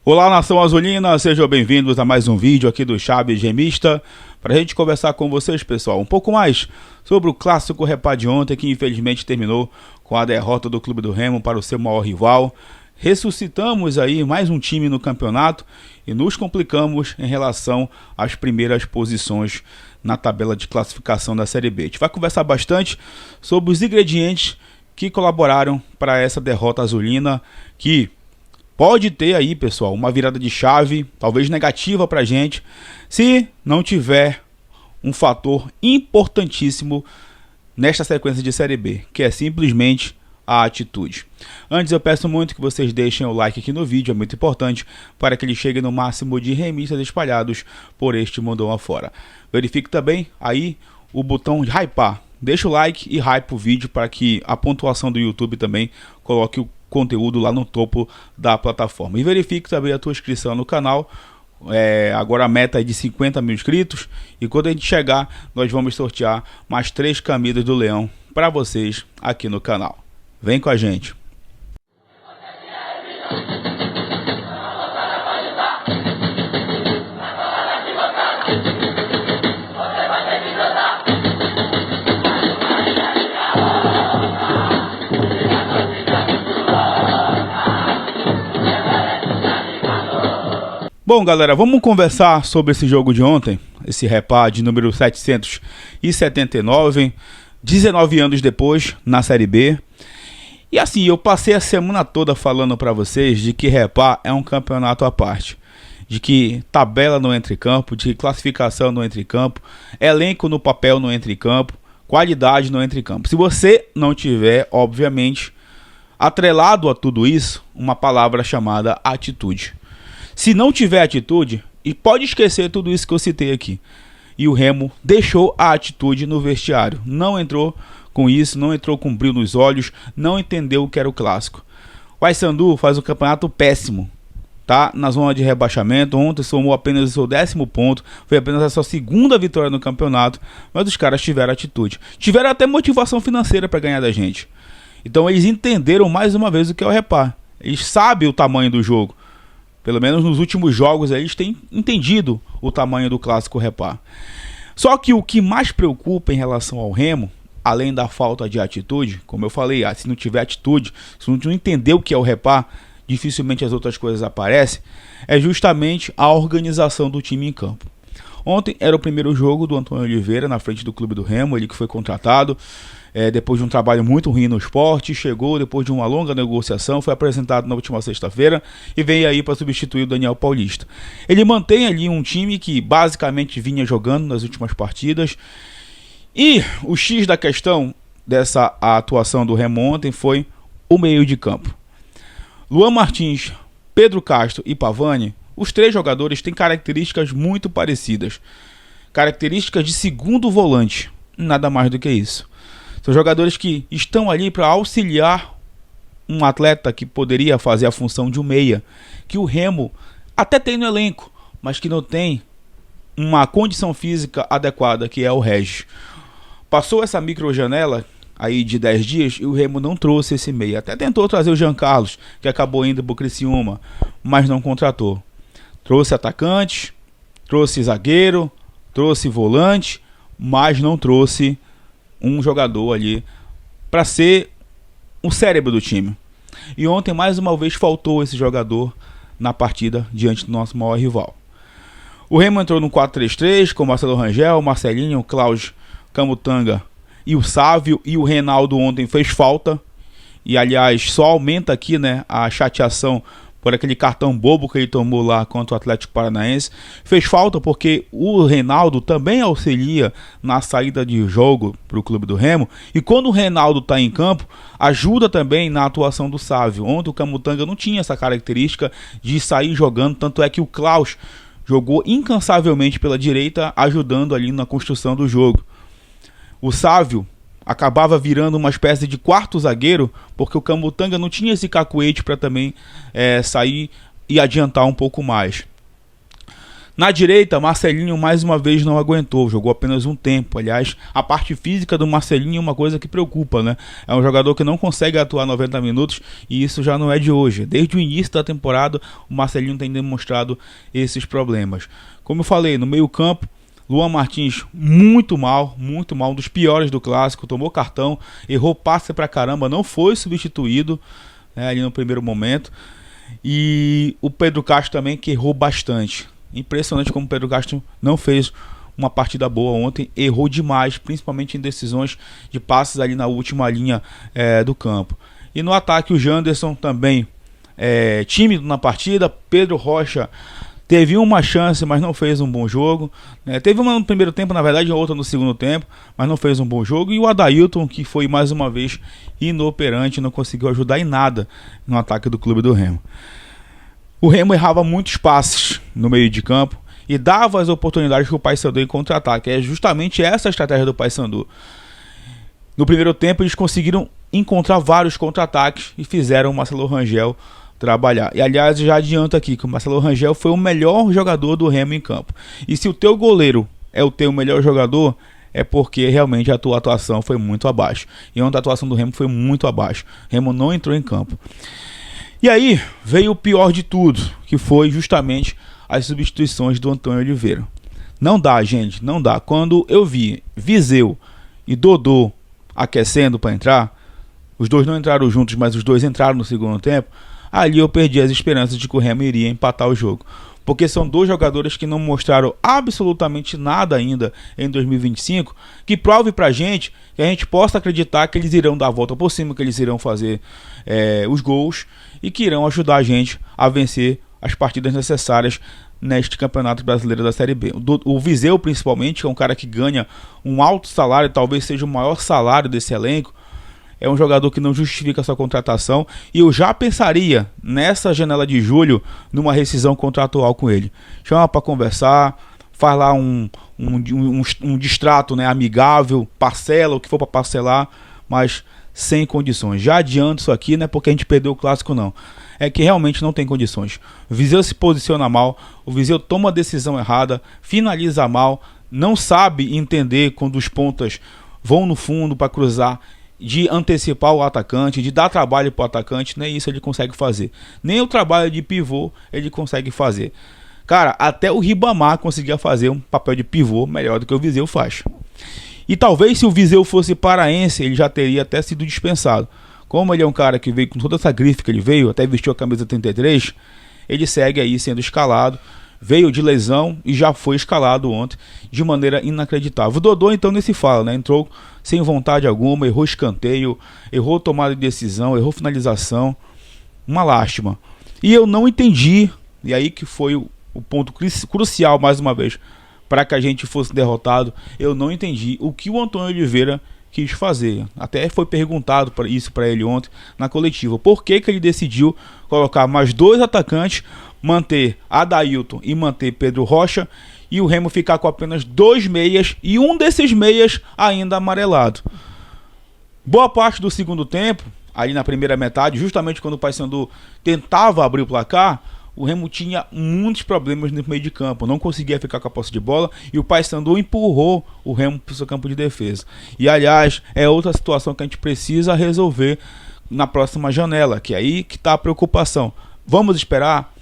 Olá, nação azulina, sejam bem-vindos a mais um vídeo aqui do Chaves Remista, para a gente conversar com vocês, pessoal, um pouco mais sobre o clássico Repá de ontem, que infelizmente terminou com a derrota do Clube do Remo para o seu maior rival. Ressuscitamos aí mais um time no campeonato e nos complicamos em relação às primeiras posições na tabela de classificação da Série B. A gente vai conversar bastante sobre os ingredientes que colaboraram para essa derrota azulina, que pode ter aí, pessoal, uma virada de chave, talvez negativa para a gente, se não tiver um fator importantíssimo nesta sequência de Série B, que é simplesmente a atitude. Antes, eu peço muito que vocês deixem o like aqui no vídeo, é muito importante para que ele chegue no máximo de remistas espalhados por este mundão afora. Verifique também aí o botão de hypar. Deixa o like e hype o vídeo para que a pontuação do YouTube também coloque o conteúdo lá no topo da plataforma. E verifique também a tua inscrição no canal. Agora a meta é de 50 mil inscritos. E quando a gente chegar, nós vamos sortear mais 3 camisas do Leão para vocês aqui no canal. Vem com a gente. Bom, galera, vamos conversar sobre esse jogo de ontem, esse Repá de número 779, 19 anos depois, na Série B. E assim, eu passei a semana toda falando para vocês de que Repá é um campeonato à parte, de que tabela não entra em campo, de que classificação não entra em campo, elenco no papel não entra em campo, qualidade não entra em campo. Se você não tiver, obviamente, atrelado a tudo isso, uma palavra chamada atitude. Se não tiver atitude, e pode esquecer tudo isso que eu citei aqui. E o Remo deixou a atitude no vestiário. Não entrou com isso, não entrou com brilho nos olhos, não entendeu o que era o clássico. O Paysandu faz um campeonato péssimo, tá? Na zona de rebaixamento. Ontem somou apenas o seu 10º ponto. Foi apenas a sua 2ª vitória no campeonato. Mas os caras tiveram atitude. Tiveram até motivação financeira para ganhar da gente. Então eles entenderam mais uma vez o que é o Repá. Eles sabem o tamanho do jogo. Pelo menos nos últimos jogos eles têm entendido o tamanho do clássico Repá. Só que o que mais preocupa em relação ao Remo, além da falta de atitude, como eu falei, se não tiver atitude, se não entender o que é o Repá, dificilmente as outras coisas aparecem, é justamente a organização do time em campo. Ontem era o primeiro jogo do Antônio Oliveira na frente do Clube do Remo, ele que foi contratado depois de um trabalho muito ruim no esporte, chegou depois de uma longa negociação, foi apresentado na última sexta-feira e veio aí para substituir o Daniel Paulista. Ele mantém ali um time que basicamente vinha jogando nas últimas partidas, e o X da questão dessa atuação do Remo ontem foi o meio de campo. Luan Martins, Pedro Castro e Pavani, os 3 jogadores têm características muito parecidas. Características de segundo volante, nada mais do que isso. São jogadores que estão ali para auxiliar um atleta que poderia fazer a função de um meia, que o Remo até tem no elenco, mas que não tem uma condição física adequada, que é o Regis. Passou essa micro janela aí de 10 dias e o Remo não trouxe esse meia. Até tentou trazer o Jean Carlos, que acabou indo para o Criciúma, mas não contratou. Trouxe atacante, trouxe zagueiro, trouxe volante, mas não trouxe um jogador ali para ser o cérebro do time. E ontem mais uma vez faltou esse jogador na partida diante do nosso maior rival. O Remo entrou no 4-3-3 com Marcelo Rangel, Marcelinho, Cláudio, Camutanga e o Sávio, e o Reinaldo ontem fez falta. E aliás, só aumenta aqui, né, a chateação por aquele cartão bobo que ele tomou lá contra o Atlético Paranaense. Fez falta porque o Reinaldo também auxilia na saída de jogo para o Clube do Remo. E quando o Reinaldo está em campo, ajuda também na atuação do Sávio. Ontem o Camutanga não tinha essa característica de sair jogando, tanto é que o Klaus jogou incansavelmente pela direita, ajudando ali na construção do jogo. O Sávio acabava virando uma espécie de quarto zagueiro, porque o Camutanga não tinha esse cacuete para também sair e adiantar um pouco mais. Na direita, Marcelinho mais uma vez não aguentou, jogou apenas um tempo. Aliás, a parte física do Marcelinho é uma coisa que preocupa, né? É um jogador que não consegue atuar 90 minutos e isso já não é de hoje. Desde o início da temporada, o Marcelinho tem demonstrado esses problemas. Como eu falei, no meio-campo, Luan Martins muito mal, um dos piores do clássico, tomou cartão, errou passe pra caramba, não foi substituído, né, ali no primeiro momento. E o Pedro Castro também, que errou bastante. Impressionante como o Pedro Castro não fez uma partida boa ontem, errou demais, principalmente em decisões de passes ali na última linha do campo. E no ataque o Janderson também tímido na partida. Pedro Rocha teve uma chance, mas não fez um bom jogo, né? Teve uma no primeiro tempo, na verdade, outra no segundo tempo, mas não fez um bom jogo. E o Adailton, que foi mais uma vez inoperante, não conseguiu ajudar em nada no ataque do clube do Remo. O Remo errava muitos passes no meio de campo e dava as oportunidades para o Paysandu em contra-ataque. É justamente essa a estratégia do Paysandu. No primeiro tempo eles conseguiram encontrar vários contra-ataques e fizeram o Marcelo Rangel trabalhar. E aliás, já adianto aqui que o Marcelo Rangel foi o melhor jogador do Remo em campo. E se o teu goleiro é o teu melhor jogador, é porque realmente a tua atuação foi muito abaixo. E ontem a atuação do Remo foi muito abaixo. O Remo não entrou em campo. E aí veio o pior de tudo, que foi justamente as substituições do Antônio Oliveira. Não dá, gente, não dá. Quando eu vi Viseu e Dodô aquecendo para entrar, os dois não entraram juntos, mas os dois entraram no segundo tempo, ali eu perdi as esperanças de que o Remo iria empatar o jogo. Porque são dois jogadores que não mostraram absolutamente nada ainda em 2025, que prove pra gente, que a gente possa acreditar que eles irão dar a volta por cima, que eles irão fazer os gols e que irão ajudar a gente a vencer as partidas necessárias neste Campeonato Brasileiro da Série B. O Viseu, principalmente, que é um cara que ganha um alto salário, talvez seja o maior salário desse elenco, é um jogador que não justifica sua contratação e eu já pensaria nessa janela de julho numa rescisão contratual com ele. Chama para conversar, faz lá um distrato, né, amigável, parcela o que for para parcelar, mas sem condições. Já adianto isso aqui, não é porque a gente perdeu o clássico não, é que realmente não tem condições. O Viseu se posiciona mal, o Viseu toma a decisão errada, finaliza mal, não sabe entender quando os pontas vão no fundo para cruzar, de antecipar o atacante, de dar trabalho para o atacante, nem isso ele consegue fazer. Nem o trabalho de pivô ele consegue fazer. Cara, até o Ribamar conseguia fazer um papel de pivô melhor do que o Viseu faz. E talvez se o Viseu fosse paraense, ele já teria até sido dispensado. Como ele é um cara que veio com toda essa grife que ele veio, até vestiu a camisa 33, ele segue aí sendo escalado. Veio de lesão e já foi escalado ontem de maneira inacreditável. O Dodô então nem se fala, né? Entrou sem vontade alguma, errou escanteio, errou tomada de decisão, errou finalização. Uma lástima. E eu não entendi, e aí que foi o ponto crucial mais uma vez para que a gente fosse derrotado, eu não entendi o que o Antônio Oliveira quis fazer. Até foi perguntado isso para ele ontem na coletiva. Por que ele decidiu colocar mais dois atacantes, manter Adailton e manter Pedro Rocha, e o Remo ficar com apenas dois meias e um desses meias ainda amarelado. Boa parte do segundo tempo, ali na primeira metade, justamente quando o Paysandu tentava abrir o placar, o Remo tinha muitos problemas no meio de campo, não conseguia ficar com a posse de bola e o Paysandu empurrou o Remo para o seu campo de defesa. E aliás, é outra situação que a gente precisa resolver na próxima janela, que é aí que está a preocupação. Vamos esperar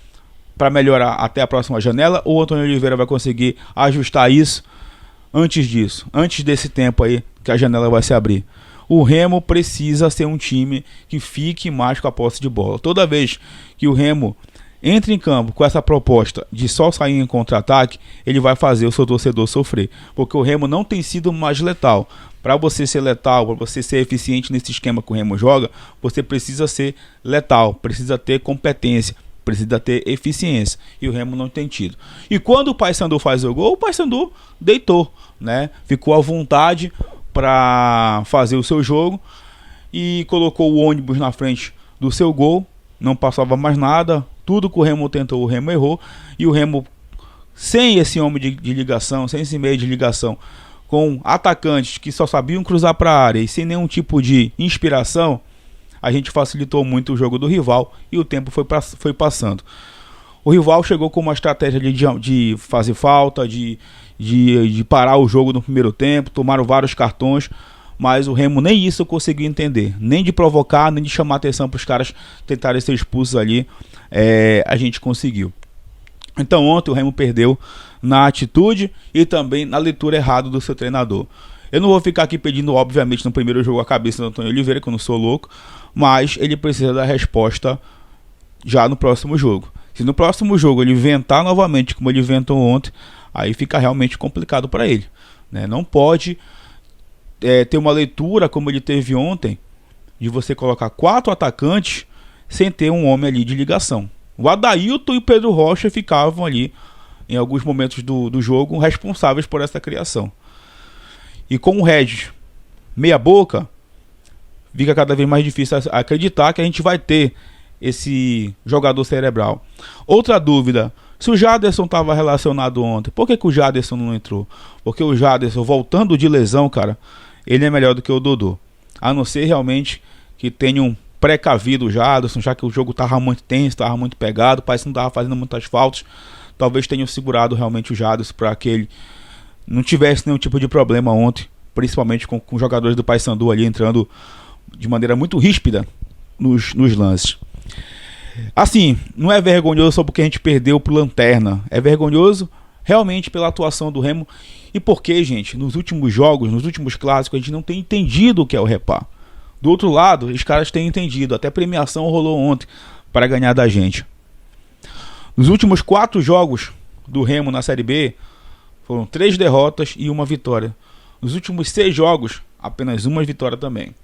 para melhorar até a próxima janela ou o Antônio Oliveira vai conseguir ajustar isso antes disso, antes desse tempo aí que a janela vai se abrir? O Remo precisa ser um time que fique mais com a posse de bola. Toda vez que o Remo entra em campo com essa proposta de só sair em contra-ataque, ele vai fazer o seu torcedor sofrer, porque o Remo não tem sido mais letal. Para você ser letal, para você ser eficiente nesse esquema que o Remo joga, você precisa ser letal, precisa ter competência, precisa ter eficiência, e o Remo não tem tido. E quando o Paysandu faz o gol, o Paysandu deitou, né? Ficou à vontade para fazer o seu jogo e colocou o ônibus na frente do seu gol, não passava mais nada, tudo que o Remo tentou, o Remo errou, e o Remo, sem esse homem de ligação, sem esse meio de ligação, com atacantes que só sabiam cruzar para a área e sem nenhum tipo de inspiração, a gente facilitou muito o jogo do rival e o tempo foi passando. O rival chegou com uma estratégia de fazer falta, de parar o jogo no primeiro tempo, tomaram vários cartões, mas o Remo nem isso conseguiu entender, nem de provocar, nem de chamar atenção para os caras tentarem ser expulsos ali, a gente conseguiu. Então ontem o Remo perdeu na atitude e também na leitura errada do seu treinador. Eu não vou ficar aqui pedindo, obviamente, no primeiro jogo a cabeça do Antônio Oliveira, que eu não sou louco, mas ele precisa da resposta já no próximo jogo. Se no próximo jogo ele inventar novamente como ele inventou ontem, aí fica realmente complicado para ele, né? Não pode ter uma leitura como ele teve ontem, de você colocar 4 atacantes sem ter um homem ali de ligação. O Adailton e o Pedro Rocha ficavam ali, em alguns momentos do jogo, responsáveis por essa criação. E com o Regis meia boca, fica cada vez mais difícil acreditar que a gente vai ter esse jogador cerebral. Outra dúvida: se o Jaderson estava relacionado ontem, por que o Jaderson não entrou? Porque o Jaderson, voltando de lesão, cara, ele é melhor do que o Dodô. A não ser realmente que tenham precavido o Jaderson, já que o jogo estava muito tenso, estava muito pegado, parece que não estava fazendo muitas faltas. Talvez tenham segurado realmente o Jaderson para que ele não tivesse nenhum tipo de problema ontem, principalmente com os jogadores do Paysandu ali entrando de maneira muito ríspida nos lances. Assim, não é vergonhoso só porque a gente perdeu pro Lanterna, é vergonhoso realmente pela atuação do Remo e porque, gente, nos últimos jogos, nos últimos clássicos, a gente não tem entendido o que é o Repá. Do outro lado, os caras têm entendido, até premiação rolou ontem para ganhar da gente. Nos últimos 4 jogos do Remo na Série B, foram 3 derrotas e 1 vitória. Nos últimos 6 jogos, apenas 1 vitória também.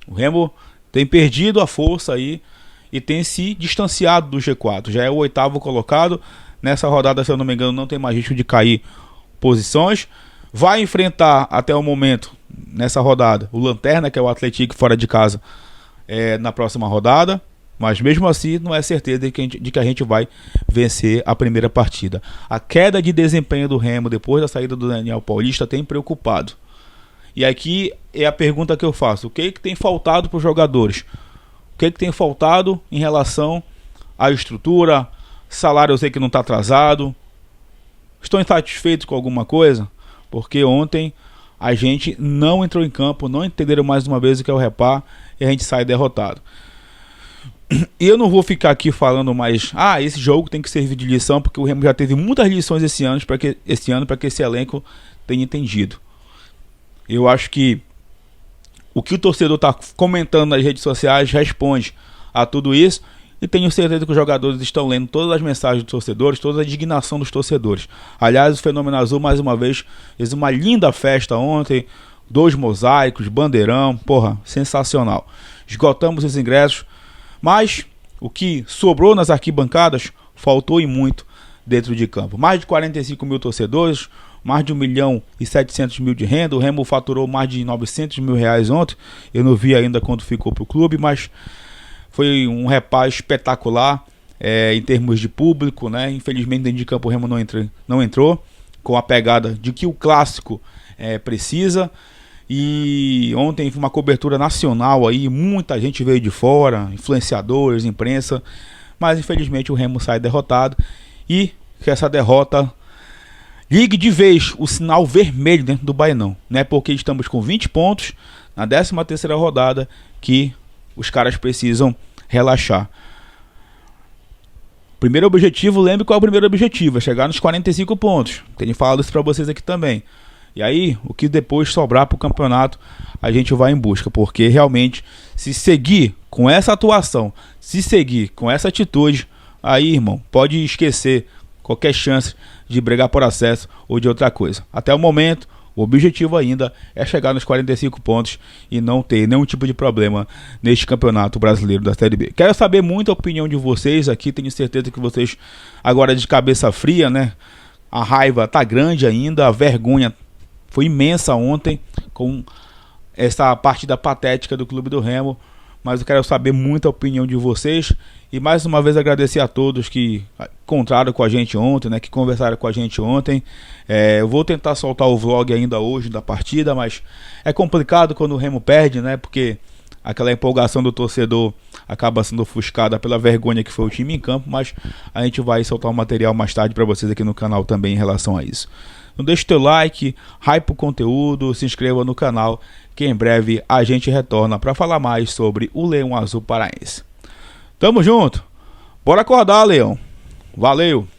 O Remo tem perdido a força aí e tem se distanciado do G4. Já é o 8º colocado. Nessa rodada, se eu não me engano, não tem mais risco de cair posições. Vai enfrentar até o momento, nessa rodada, o Lanterna, que é o Atlético fora de casa, na próxima rodada. Mas mesmo assim, não é certeza de que a gente vai vencer a primeira partida. A queda de desempenho do Remo depois da saída do Daniel Paulista tem preocupado. E aqui é a pergunta que eu faço: o que tem faltado para os jogadores? O que tem faltado em relação à estrutura? Salário eu sei que não está atrasado. Estão insatisfeitos com alguma coisa? Porque ontem a gente não entrou em campo, não entenderam mais uma vez o que é o Repá e a gente sai derrotado. E eu não vou ficar aqui falando mais, esse jogo tem que servir de lição, porque o Remo já teve muitas lições esse ano para que esse elenco tenha entendido. Eu acho que o que o torcedor está comentando nas redes sociais responde a tudo isso, e tenho certeza que os jogadores estão lendo todas as mensagens dos torcedores, toda a indignação dos torcedores. Aliás, o Fenômeno Azul, mais uma vez, fez uma linda festa ontem, 2 mosaicos, bandeirão, porra, sensacional. Esgotamos os ingressos, mas o que sobrou nas arquibancadas faltou e muito dentro de campo. Mais de 45 mil torcedores, mais de 1.700.000 de renda. O Remo faturou mais de 900 mil reais ontem. Eu não vi ainda quanto ficou para o clube, mas foi um Repá espetacular em termos de público, né? Infelizmente dentro de campo o Remo não entrou com a pegada de que o clássico precisa. E ontem foi uma cobertura nacional aí, muita gente veio de fora, influenciadores, imprensa, mas infelizmente o Remo sai derrotado e que essa derrota ligue de vez o sinal vermelho dentro do Baenão, né? Porque estamos com 20 pontos na 13ª rodada que os caras precisam relaxar. Primeiro objetivo, lembre qual é o primeiro objetivo, é chegar nos 45 pontos. Tenho falado isso para vocês aqui também. E aí, o que depois sobrar para o campeonato, a gente vai em busca. Porque realmente, se seguir com essa atuação, se seguir com essa atitude, aí, irmão, pode esquecer qualquer chance de brigar por acesso ou de outra coisa. Até o momento, o objetivo ainda é chegar nos 45 pontos e não ter nenhum tipo de problema neste campeonato brasileiro da Série B. Quero saber muito a opinião de vocês aqui. Tenho certeza que vocês, agora de cabeça fria, né? A raiva tá grande ainda, a vergonha foi imensa ontem com essa partida patética do Clube do Remo, mas eu quero saber muito a opinião de vocês e mais uma vez agradecer a todos que encontraram com a gente ontem, né, que conversaram com a gente ontem. Eu vou tentar soltar o vlog ainda hoje da partida, mas é complicado quando o Remo perde, né, porque aquela empolgação do torcedor acaba sendo ofuscada pela vergonha que foi o time em campo, mas a gente vai soltar um material mais tarde para vocês aqui no canal também em relação a isso. Não deixe o teu like, hype o conteúdo, se inscreva no canal, que em breve a gente retorna para falar mais sobre o Leão Azul Paraense. Tamo junto, bora acordar, Leão, valeu!